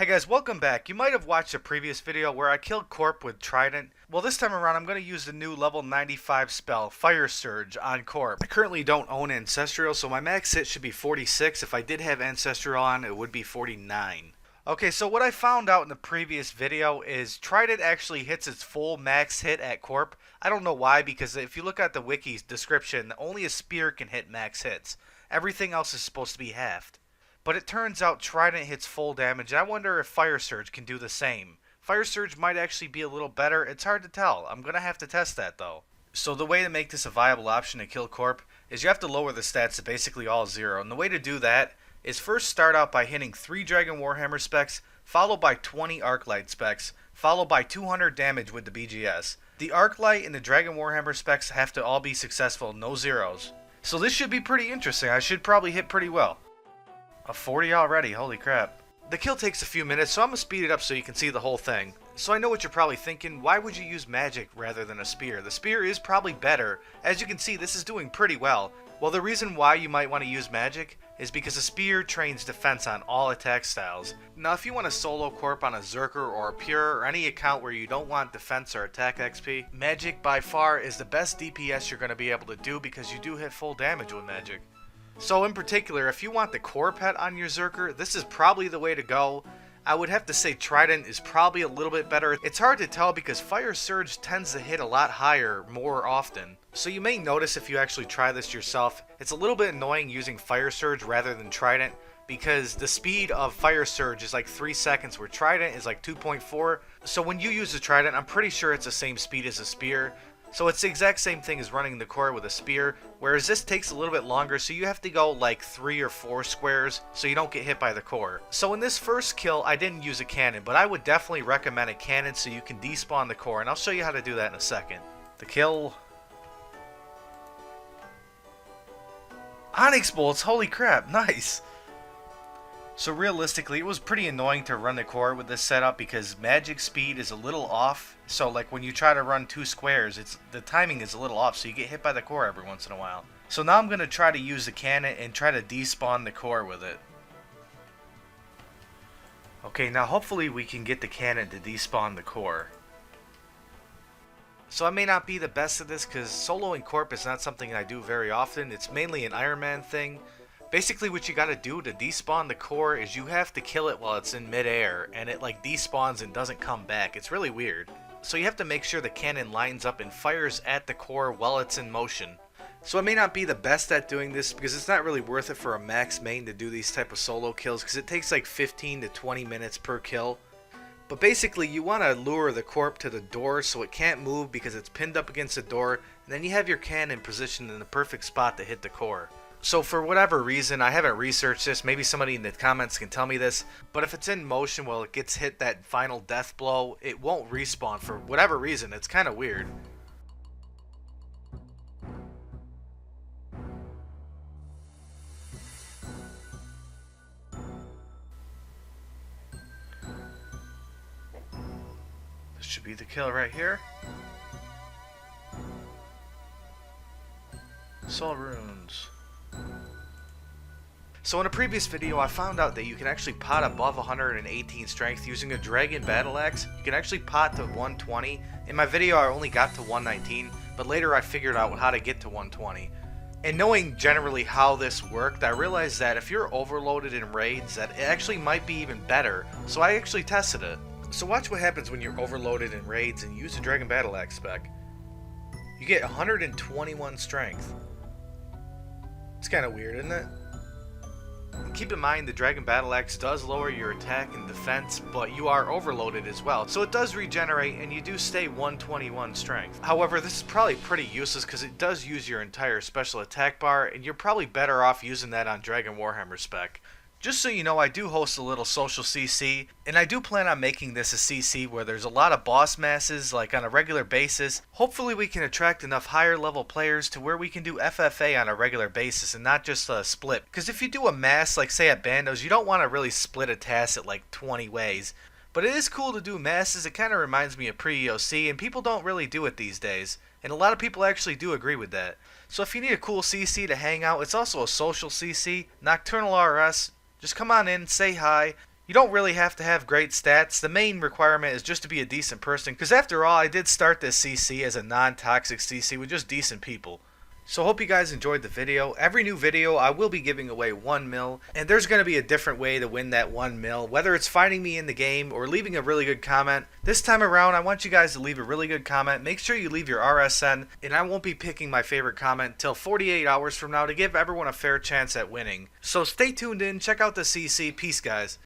Hey guys, welcome back. You might have watched a previous video where I killed Corp with Trident. Well, this time around I'm going to use the new level 95 spell, Fire Surge, on Corp. I currently don't own Ancestral, so my max hit should be 46. If I did have Ancestral on, it would be 49. Okay, so what I found out in the previous video is Trident actually hits its full max hit at Corp. I don't know why, because if you look at the wiki's description, only a spear can hit max hits. Everything else is supposed to be halved. But it turns out Trident hits full damage, and I wonder if Fire Surge can do the same. Fire Surge might actually be a little better. It's hard to tell. I'm going to have to test that, though. So the way to make this a viable option to kill Corp is you have to lower the stats to basically all 0. And the way to do that is first start out by hitting 3 Dragon Warhammer specs, followed by 20 Arclight specs, followed by 200 damage with the BGS. The Arclight and the Dragon Warhammer specs have to all be successful, no zeros. So this should be pretty interesting. I should probably hit pretty well. A 40 already, holy crap. The kill takes a few minutes, so I'm going to speed it up so you can see the whole thing. So I know what you're probably thinking, why would you use magic rather than a spear? The spear is probably better. As you can see, this is doing pretty well. Well, the reason why you might want to use magic is because a spear trains defense on all attack styles. Now, if you want to solo Corp on a Zerker or a Pure or any account where you don't want defense or attack XP, magic by far is the best DPS you're going to be able to do because you do hit full damage with magic. So in particular, if you want the core pet on your Zerker, this is probably the way to go. I would have to say Trident is probably a little bit better. It's hard to tell because Fire Surge tends to hit a lot higher more often. So you may notice if you actually try this yourself, it's a little bit annoying using Fire Surge rather than Trident because the speed of Fire Surge is like 3 seconds where Trident is like 2.4. So when you use the Trident, I'm pretty sure it's the same speed as a spear. So it's the exact same thing as running the core with a spear, whereas this takes a little bit longer, so you have to go like 3 or 4 squares so you don't get hit by the core. So in this first kill, I didn't use a cannon, but I would definitely recommend a cannon so you can despawn the core, and I'll show you how to do that in a second. The kill... Onyx bolts, holy crap, nice! So realistically, it was pretty annoying to run the core with this setup because magic speed is a little off. So like when you try to run 2 squares, the timing is a little off, so you get hit by the core every once in a while. So now I'm going to try to use the cannon and try to despawn the core with it. Okay, now hopefully we can get the cannon to despawn the core. So I may not be the best at this because soloing Corp is not something I do very often. It's mainly an Iron Man thing. Basically what you gotta do to despawn the core is you have to kill it while it's in midair, and it like despawns and doesn't come back. It's really weird. So you have to make sure the cannon lines up and fires at the core while it's in motion. So I may not be the best at doing this because it's not really worth it for a max main to do these type of solo kills because it takes like 15 to 20 minutes per kill. But basically you want to lure the Corp to the door so it can't move because it's pinned up against the door, and then you have your cannon positioned in the perfect spot to hit the core. So for whatever reason, I haven't researched this, maybe somebody in the comments can tell me this, but if it's in motion while it gets hit that final death blow, it won't respawn for whatever reason. It's kind of weird. This should be the kill right here. Soul runes. So in a previous video I found out that you can actually pot above 118 strength using a dragon battle axe. You can actually pot to 120. In my video I only got to 119, but later I figured out how to get to 120. And knowing generally how this worked, I realized that if you're overloaded in raids that it actually might be even better, so I actually tested it. So watch what happens when you're overloaded in raids and use a dragon battle axe spec. You get 121 strength. It's kind of weird, isn't it? Keep in mind the Dragon Battle Axe does lower your attack and defense, but you are overloaded as well, so it does regenerate and you do stay 121 strength. However, this is probably pretty useless because it does use your entire special attack bar, and you're probably better off using that on Dragon Warhammer spec. Just so you know, I do host a little social CC, and I do plan on making this a CC where there's a lot of boss masses, like on a regular basis. Hopefully we can attract enough higher level players to where we can do FFA on a regular basis and not just a split. Because if you do a mass, like say at Bandos, you don't want to really split a task at like 20 ways. But it is cool to do masses. It kind of reminds me of pre-EOC, and people don't really do it these days. And a lot of people actually do agree with that. So if you need a cool CC to hang out, it's also a social CC, Nocturnal RS. Just come on in, say hi. You don't really have to have great stats. The main requirement is just to be a decent person, because after all, I did start this CC as a non-toxic CC with just decent people. So hope you guys enjoyed the video. Every new video I will be giving away 1 mil, and there's going to be a different way to win that 1 mil, whether it's finding me in the game or leaving a really good comment. This time around I want you guys to leave a really good comment. Make sure you leave your RSN, and I won't be picking my favorite comment till 48 hours from now to give everyone a fair chance at winning. So stay tuned in, check out the CC. Peace guys.